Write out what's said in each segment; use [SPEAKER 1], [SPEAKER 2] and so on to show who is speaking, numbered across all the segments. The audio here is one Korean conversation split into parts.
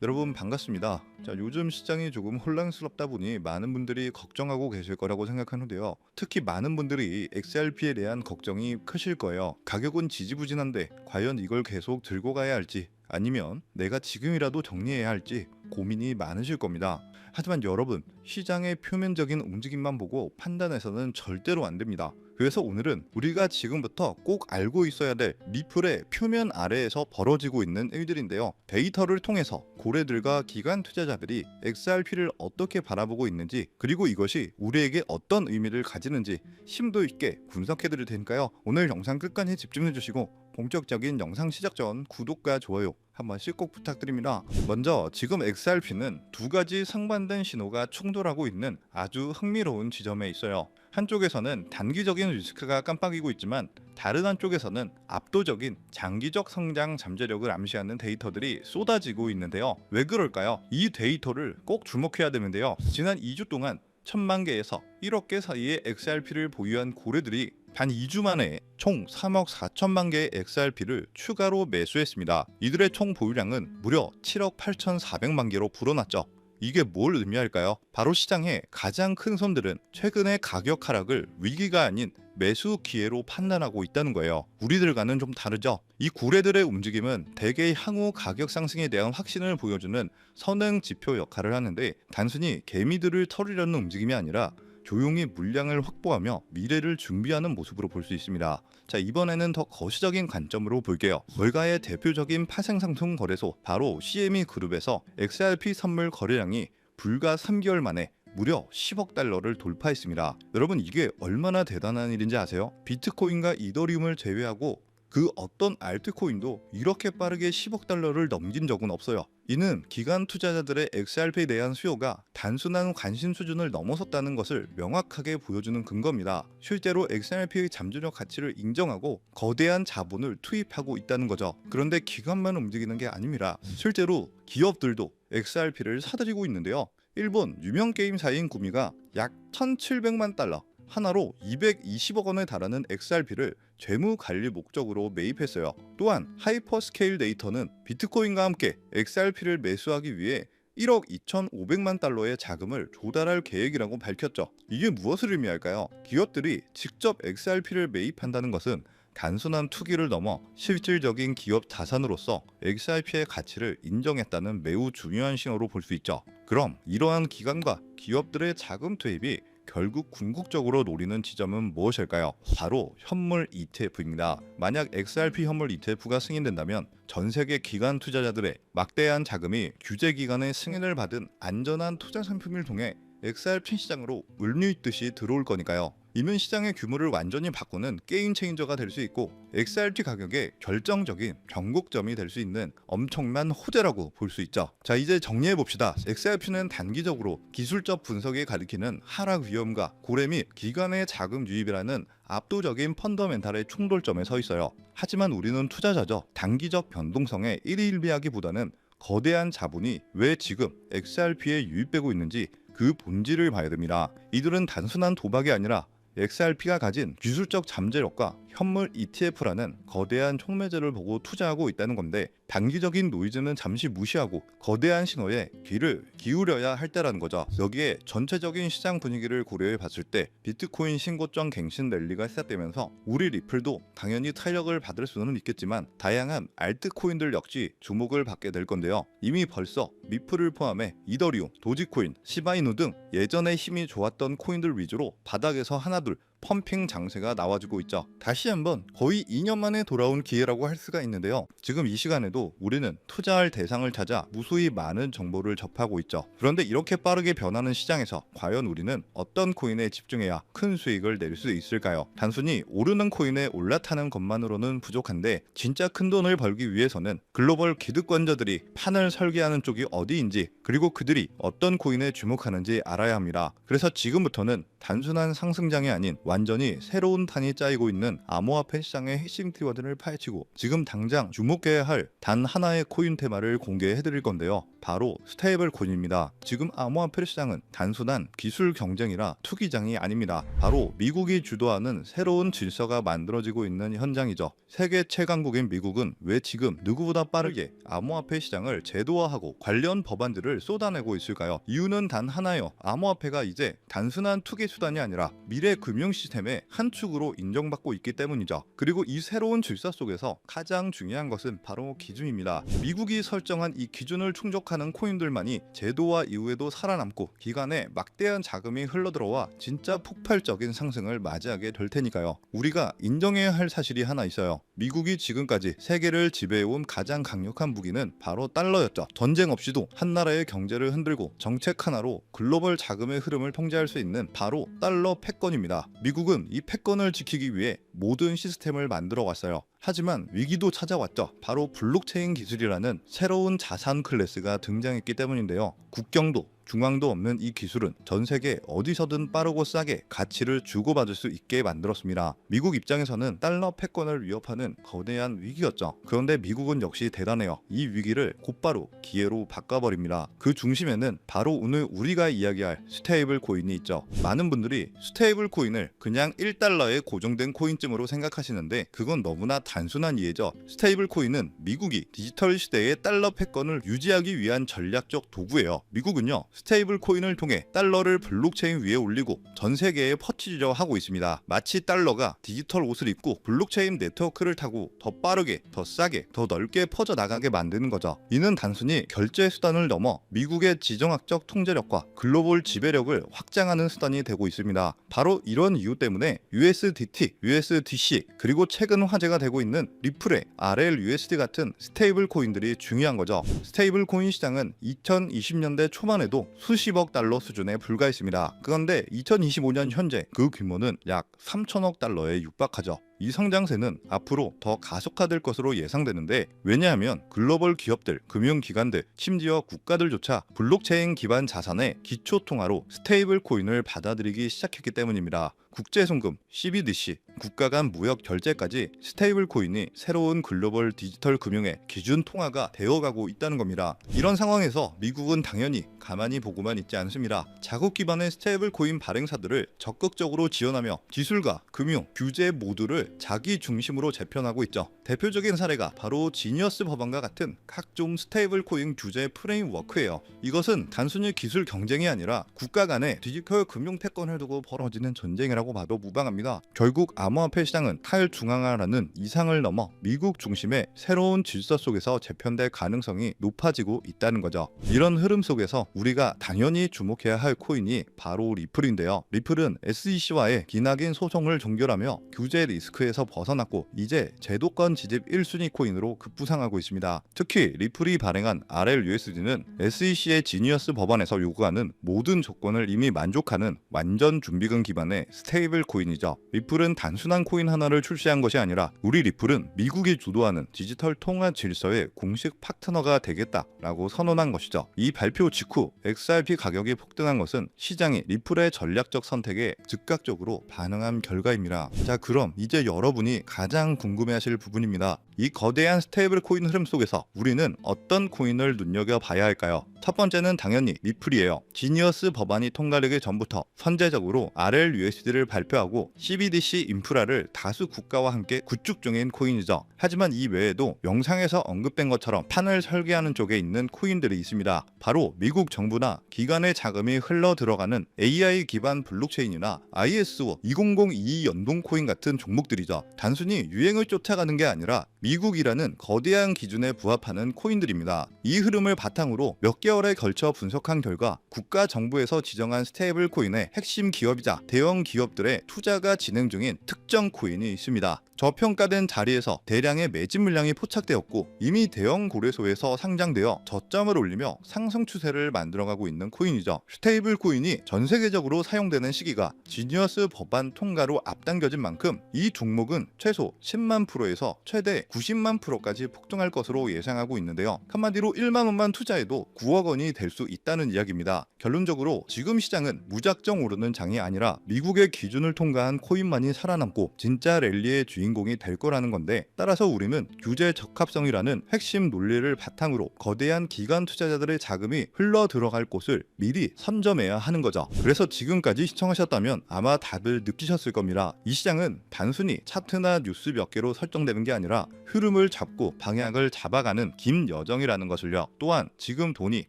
[SPEAKER 1] 여러분 반갑습니다. 요즘 시장이 조금 혼란스럽다 보니 많은 분들이 걱정하고 계실 거라고 생각하는데요. 특히 많은 분들이 XRP에 대한 걱정이 크실 거예요. 가격은 지지부진한데 과연 이걸 계속 들고 가야 할지 아니면 내가 지금이라도 정리해야 할지 고민이 많으실 겁니다. 하지만 여러분, 시장의 표면적인 움직임만 보고 판단해서는 절대로 안 됩니다. 그래서 오늘은 우리가 지금부터 꼭 알고 있어야 될 리플의 표면 아래에서 벌어지고 있는 일들인데요. 데이터를 통해서 고래들과 기관 투자자들이 XRP를 어떻게 바라보고 있는지, 그리고 이것이 우리에게 어떤 의미를 가지는지 심도 있게 분석해 드릴 테니까요. 오늘 영상 끝까지 집중해 주시고 본격적인 영상 시작 전 구독과 좋아요 한 번씩 꼭 부탁드립니다. 먼저 지금 XRP는 두 가지 상반된 신호가 충돌하고 있는 아주 흥미로운 지점에 있어요. 한쪽에서는 단기적인 리스크가 깜빡이고 있지만 다른 한쪽에서는 압도적인 장기적 성장 잠재력을 암시하는 데이터들이 쏟아지고 있는데요. 왜 그럴까요? 이 데이터를 꼭 주목해야 되는데요. 지난 2주 동안 1000만 개에서 1억 개 사이의 XRP를 보유한 고래들이 단 2주 만에 총 3억 4천만 개의 XRP를 추가로 매수했습니다. 이들의 총 보유량은 무려 7억 8,400만 개로 불어났죠. 이게 뭘 의미할까요? 바로 시장의 가장 큰 손들은 최근의 가격 하락을 위기가 아닌 매수 기회로 판단하고 있다는 거예요. 우리들과는 좀 다르죠? 이 고래들의 움직임은 대개 향후 가격 상승에 대한 확신을 보여주는 선행 지표 역할을 하는데, 단순히 개미들을 털으려는 움직임이 아니라 조용히 물량을 확보하며 미래를 준비하는 모습으로 볼 수 있습니다. 이번에는 더 거시적인 관점으로 볼게요. 월가의 대표적인 파생상품 거래소 바로 CME 그룹에서 XRP 선물 거래량이 불과 3개월 만에 무려 10억 달러를 돌파했습니다. 여러분, 이게 얼마나 대단한 일인지 아세요? 비트코인과 이더리움을 제외하고 그 어떤 알트코인도 이렇게 빠르게 10억 달러를 넘긴 적은 없어요. 이는 기관 투자자들의 XRP에 대한 수요가 단순한 관심 수준을 넘어섰다는 것을 명확하게 보여주는 근거입니다. 실제로 XRP의 잠재력 가치를 인정하고 거대한 자본을 투입하고 있다는 거죠. 그런데 기관만 움직이는 게 아닙니다. 실제로 기업들도 XRP를 사들이고 있는데요. 일본 유명 게임사인 구미가 약 1,700만 달러, 하나로 220억 원에 달하는 XRP를 재무 관리 목적으로 매입했어요. 또한 하이퍼스케일 데이터는 비트코인과 함께 XRP를 매수하기 위해 1억 2,500만 달러의 자금을 조달할 계획이라고 밝혔죠. 이게 무엇을 의미할까요? 기업들이 직접 XRP를 매입한다는 것은 단순한 투기를 넘어 실질적인 기업 자산으로서 XRP의 가치를 인정했다는 매우 중요한 신호로 볼 수 있죠. 그럼 이러한 기관과 기업들의 자금 투입이 결국 궁극적으로 노리는 지점은 무엇일까요? 바로 현물 ETF입니다. 만약 XRP 현물 ETF가 승인된다면 전 세계 기관 투자자들의 막대한 자금이 규제 기관의 승인을 받은 안전한 투자 상품을 통해 XRP 시장으로 물밀듯이 들어올 거니까요. 이면 시장의 규모를 완전히 바꾸는 게임 체인저가 될 수 있고 XRP 가격의 결정적인 변곡점이 될 수 있는 엄청난 호재라고 볼 수 있죠. 이제 정리해 봅시다. XRP는 단기적으로 기술적 분석이 가리키는 하락 위험과 고래 및 기관의 자금 유입이라는 압도적인 펀더멘탈의 충돌점에 서 있어요. 하지만 우리는 투자자죠. 단기적 변동성에 일일비하기보다는 거대한 자본이 왜 지금 XRP에 유입되고 있는지 그 본질을 봐야 됩니다. 이들은 단순한 도박이 아니라 XRP가 가진 기술적 잠재력과 현물 ETF라는 거대한 촉매제를 보고 투자하고 있다는 건데, 단기적인 노이즈는 잠시 무시하고 거대한 신호에 귀를 기울여야 할 때라는 거죠. 여기에 전체적인 시장 분위기를 고려해 봤을 때 비트코인 신고점 갱신 랠리가 시작되면서 우리 리플도 당연히 탄력을 받을 수는 있겠지만 다양한 알트코인들 역시 주목을 받게 될 건데요. 이미 벌써 미플을 포함해 이더리움, 도지코인, 시바이누 등 예전에 힘이 좋았던 코인들 위주로 바닥에서 하나둘 펌핑 장세가 나와주고 있죠. 다시 한번 거의 2년 만에 돌아온 기회라고 할 수가 있는데요. 지금 이 시간에도 우리는 투자할 대상을 찾아 무수히 많은 정보를 접하고 있죠. 그런데 이렇게 빠르게 변하는 시장에서 과연 우리는 어떤 코인에 집중해야 큰 수익을 낼 수 있을까요? 단순히 오르는 코인에 올라타는 것만으로는 부족한데, 진짜 큰 돈을 벌기 위해서는 글로벌 기득권자들이 판을 설계하는 쪽이 어디인지, 그리고 그들이 어떤 코인에 주목하는지 알아야 합니다. 그래서 지금부터는 단순한 상승장이 아닌 완전히 새로운 판이 짜이고 있는 암호화폐 시장의 핵심 키워드를 파헤치고 지금 당장 주목해야 할 단 하나의 코인 테마를 공개해드릴 건데요. 바로 스테이블 코인입니다. 지금 암호화폐 시장은 단순한 기술 경쟁이라 투기장이 아닙니다. 바로 미국이 주도하는 새로운 질서가 만들어지고 있는 현장이죠. 세계 최강국인 미국은 왜 지금 누구보다 빠르게 암호화폐 시장을 제도화하고 관련 법안들을 쏟아내고 있을까요? 이유는 단 하나예요. 암호화폐가 이제 단순한 투기 수단이 아니라 미래 금융 시스템의 한 축으로 인정받고 있기 때문이죠. 그리고 이 새로운 질서 속에서 가장 중요한 것은 바로 기준입니다. 미국이 설정한 이 기준을 충족하는 코인들만이 제도화 이후에도 살아남고 기간에 막대한 자금이 흘러들어와 진짜 폭발적인 상승을 맞이하게 될 테니까요. 우리가 인정해야 할 사실이 하나 있어요. 미국이 지금까지 세계를 지배해온 가장 강력한 무기는 바로 달러였죠. 전쟁 없이도 한 나라의 경제를 흔들고 정책 하나로 글로벌 자금의 흐름을 통제할 수 있는 바로 달러 패권입니다. 미국은 이 패권을 지키기 위해 모든 시스템을 만들어 왔어요. 하지만 위기도 찾아왔죠. 바로 블록체인 기술이라는 새로운 자산 클래스가 등장했기 때문인데요. 국경도 중앙도 없는 이 기술은 전 세계 어디서든 빠르고 싸게 가치를 주고받을 수 있게 만들었습니다. 미국 입장에서는 달러 패권을 위협하는 거대한 위기였죠. 그런데 미국은 역시 대단해요. 이 위기를 곧바로 기회로 바꿔버립니다. 그 중심에는 바로 오늘 우리가 이야기할 스테이블 코인이 있죠. 많은 분들이 스테이블 코인을 그냥 1달러에 고정된 코인쯤으로 생각하시는데 그건 너무나 단순한 이해죠. 스테이블 코인은 미국이 디지털 시대의 달러 패권을 유지하기 위한 전략적 도구예요. 미국은요, 스테이블 코인을 통해 달러를 블록체인 위에 올리고 전 세계에 퍼치려 하고 있습니다. 마치 달러가 디지털 옷을 입고 블록체인 네트워크를 타고 더 빠르게, 더 싸게, 더 넓게 퍼져나가게 만드는 거죠. 이는 단순히 결제 수단을 넘어 미국의 지정학적 통제력과 글로벌 지배력을 확장하는 수단이 되고 있습니다. 바로 이런 이유 때문에 USDT, USDC, 그리고 최근 화제가 되고 있는 리플의 RLUSD 같은 스테이블 코인들이 중요한 거죠. 스테이블 코인 시장은 2020년대 초반에도 수십억 달러 수준에 불과했습니다. 그런데 2025년 현재 그 규모는 약 3천억 달러에 육박하죠. 이 성장세는 앞으로 더 가속화될 것으로 예상되는데, 왜냐하면 글로벌 기업들, 금융기관들, 심지어 국가들조차 블록체인 기반 자산의 기초통화로 스테이블 코인을 받아들이기 시작했기 때문입니다. 국제송금, CBDC, 국가 간 무역 결제까지 스테이블 코인이 새로운 글로벌 디지털 금융의 기준 통화가 되어가고 있다는 겁니다. 이런 상황에서 미국은 당연히 가만히 보고만 있지 않습니다. 자국 기반의 스테이블 코인 발행사들을 적극적으로 지원하며 기술과 금융, 규제 모두를 자기 중심으로 재편하고 있죠. 대표적인 사례가 바로 지니어스 법안과 같은 각종 스테이블 코인 규제 프레임워크예요. 이것은 단순히 기술 경쟁이 아니라 국가 간의 디지털 금융 패권을 두고 벌어지는 전쟁이라고 봐도 무방합니다. 결국 암호화폐 시장은 탈중앙화라는 이상을 넘어 미국 중심의 새로운 질서 속에서 재편될 가능성이 높아지고 있다는 거죠. 이런 흐름 속에서 우리가 당연히 주목해야 할 코인이 바로 리플인데요. 리플은 SEC와의 기나긴 소송을 종결하며 규제 리스크에서 벗어났고 이제 제도권 지집 1순위 코인으로 급부상하고 있습니다. 특히 리플이 발행한 RLUSD는 SEC의 지니어스 법안에서 요구하는 모든 조건을 이미 만족하는 완전 준비금 기반의 스테이블 코인이죠. 리플은 단순한 코인 하나를 출시한 것이 아니라 우리 리플은 미국이 주도하는 디지털 통화 질서의 공식 파트너가 되겠다라고 선언한 것이죠. 이 발표 직후 XRP 가격이 폭등한 것은 시장이 리플의 전략적 선택에 즉각적으로 반응한 결과입니다. 자, 그럼 이제 여러분이 가장 궁금해하실 부분입니다. 이 거대한 스테이블 코인 흐름 속에서 우리는 어떤 코인을 눈여겨봐야 할까요? 첫 번째는 당연히 리플이에요. 지니어스 법안이 통과되기 전부터 선제적으로 RLUSD를 발표하고 CBDC 인프라를 다수 국가와 함께 구축 중인 코인이죠. 하지만 이 외에도 영상에서 언급된 것처럼 판을 설계하는 쪽에 있는 코인들이 있습니다. 바로 미국 정부나 기관의 자금이 흘러 들어가는 AI 기반 블록체인이나 ISO 2002 연동 코인 같은 종목들이죠. 단순히 유행을 쫓아가는 게 아니라 미국이라는 거대한 기준에 부합하는 코인들입니다. 이 흐름을 바탕으로 몇 개월에 걸쳐 분석한 결과 국가 정부에서 지정한 스테이블 코인의 핵심 기업이자 대형 기업들의 투자가 진행 중인 특정 코인이 있습니다. 저평가된 자리에서 대량의 매집 물량이 포착되었고 이미 대형 거래소에서 상장되어 저점을 올리며 상승 추세를 만들어가고 있는 코인이죠. 스테이블 코인이 전 세계적으로 사용되는 시기가 지니어스 법안 통과로 앞당겨진 만큼 이 종목은 최소 10만 프로에서 최대 90만 프로까지 폭등할 것으로 예상하고 있는데요. 한마디로 1만 원만 투자해도 9억 원이 될 수 있다는 이야기입니다. 결론적으로 지금 시장은 무작정 오르는 장이 아니라 미국의 기준을 통과한 코인만이 살아남고 진짜 랠리의 주인공이 될 거라는 건데, 따라서 우리는 규제 적합성이라는 핵심 논리를 바탕으로 거대한 기관 투자자들의 자금이 흘러 들어갈 곳을 미리 선점해야 하는 거죠. 그래서 지금까지 시청하셨다면 아마 다들 느끼셨을 겁니다. 이 시장은 단순히 차트나 뉴스 몇 개로 설정되는 게 아니라 흐름을 잡고 방향을 잡아가는 긴 여정이라는 것을요. 또한 지금 돈이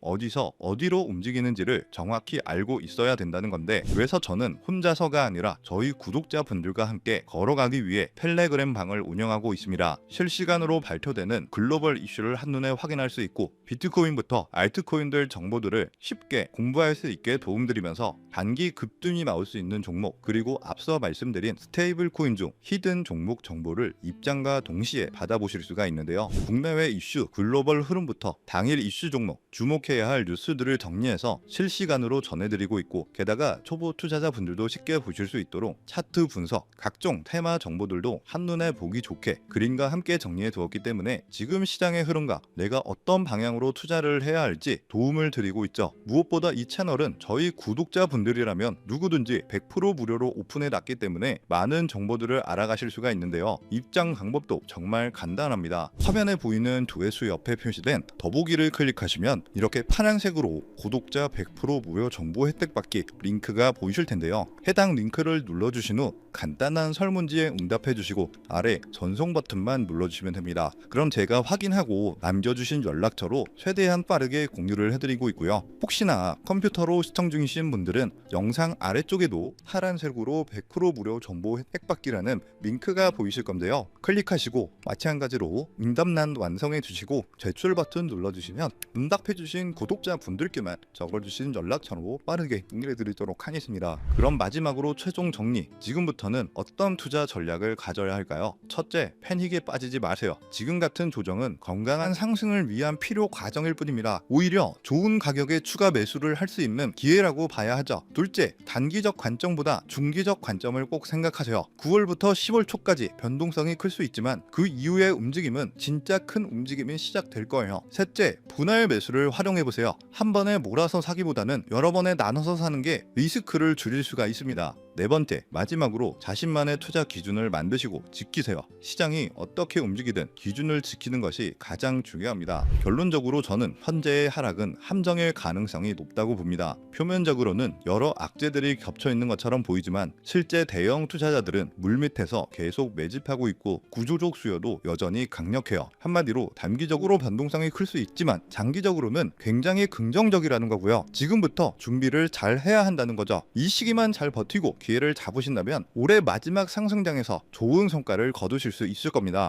[SPEAKER 1] 어디서 어디로 움직이는지를 정확히 알고 있어야 된다는 건데, 그래서 저는 혼자서가 아니라 저희 구독자분들과 함께 걸어가기 위해 텔레그램 방을 운영하고 있습니다. 실시간으로 발표되는 글로벌 이슈를 한눈에 확인할 수 있고 비트코인부터 알트코인들 정보들을 쉽게 공부할 수 있게 도움드리면서 단기 급등이 나올 수 있는 종목, 그리고 앞서 말씀드린 스테이블 코인 중 히든 종목 정보를 입장과 동시에 받아보실 수가 있는데요. 국내외 이슈, 글로벌 흐름부터 당일 이슈 종목, 주목해야 할 뉴스들을 정리해서 실시간으로 전해드리고 있고, 게다가 초보 투자자분들도 쉽게 보실 수 있도록 차트 분석, 각종 테마 정보들도 한눈에 보기 좋게 그림과 함께 정리해 두었기 때문에 지금 시장의 흐름과 내가 어떤 방향으로 투자를 해야 할지 도움을 드리고 있죠. 무엇보다 이 채널은 저희 구독자분들이라면 누구든지 100% 무료로 오픈해 놨기 때문에 많은 정보들을 알아가실 수가 있는데요. 입장 방법도 정말 간단합니다. 화면에 보이는 조회수 옆에 표시된 더보기를 클릭하시면 이렇게 파란색으로 구독자 100% 무료 정보 혜택 받기 링크가 보이실 텐데요. 해당 링크를 눌러주신 후 간단한 설문지에 응답해 주시고 아래 전송 버튼만 눌러주시면 됩니다. 그럼 제가 확인하고 남겨주신 연락처로 최대한 빠르게 공유를 해드리고 있고요. 혹시나 컴퓨터로 시청 중이신 분들은 영상 아래쪽에도 파란색으로 100% 무료 정보 혜택 받기라는 링크가 보이실 건데요. 클릭하시고 마찬가지로 응답란 완성해 주시고 제출 버튼 눌러주시면 응답해 주신 구독자분들께만 적어주신 연락처로 빠르게 공유해 드리도록 하겠습니다. 그럼 마지막으로 최종 정리, 지금부터는 어떤 투자 전략을 가져야 할까요? 첫째, 패닉에 빠지지 마세요. 지금 같은 조정은 건강한 상승을 위한 필요 과정일 뿐입니다. 오히려 좋은 가격에 추가 매수를 할 수 있는 기회라고 봐야 하죠. 둘째, 단기적 관점보다 중기적 관점을 꼭 생각하세요. 9월부터 10월 초까지 변동성이 클 수 있지만 그 이후의 움직임은 진짜 큰 움직임이 시작될 거예요. 셋째, 분할 매수를 활용해보세요. 한 번에 몰아서 사기보다는 여러 번에 나눠서 사는 게 리스크를 줄일 수가 있습니다. 네 번째, 마지막으로 자신만의 투자 기준을 만드시고 지키세요. 시장이 어떻게 움직이든 기준을 지키는 것이 가장 중요합니다. 결론적으로 저는 현재의 하락은 함정일 가능성이 높다고 봅니다. 표면적으로는 여러 악재들이 겹쳐 있는 것처럼 보이지만 실제 대형 투자자들은 물밑에서 계속 매집하고 있고 구조적 수요도 여전히 강력해요. 한마디로 단기적으로 변동성이 클 수 있지만 장기적으로는 굉장히 긍정적이라는 거고요. 지금부터 준비를 잘 해야 한다는 거죠. 이 시기만 잘 버티고 기회를 잡으신다면 올해 마지막 상승장에서 좋은 성과를 거두실 수 있을 겁니다.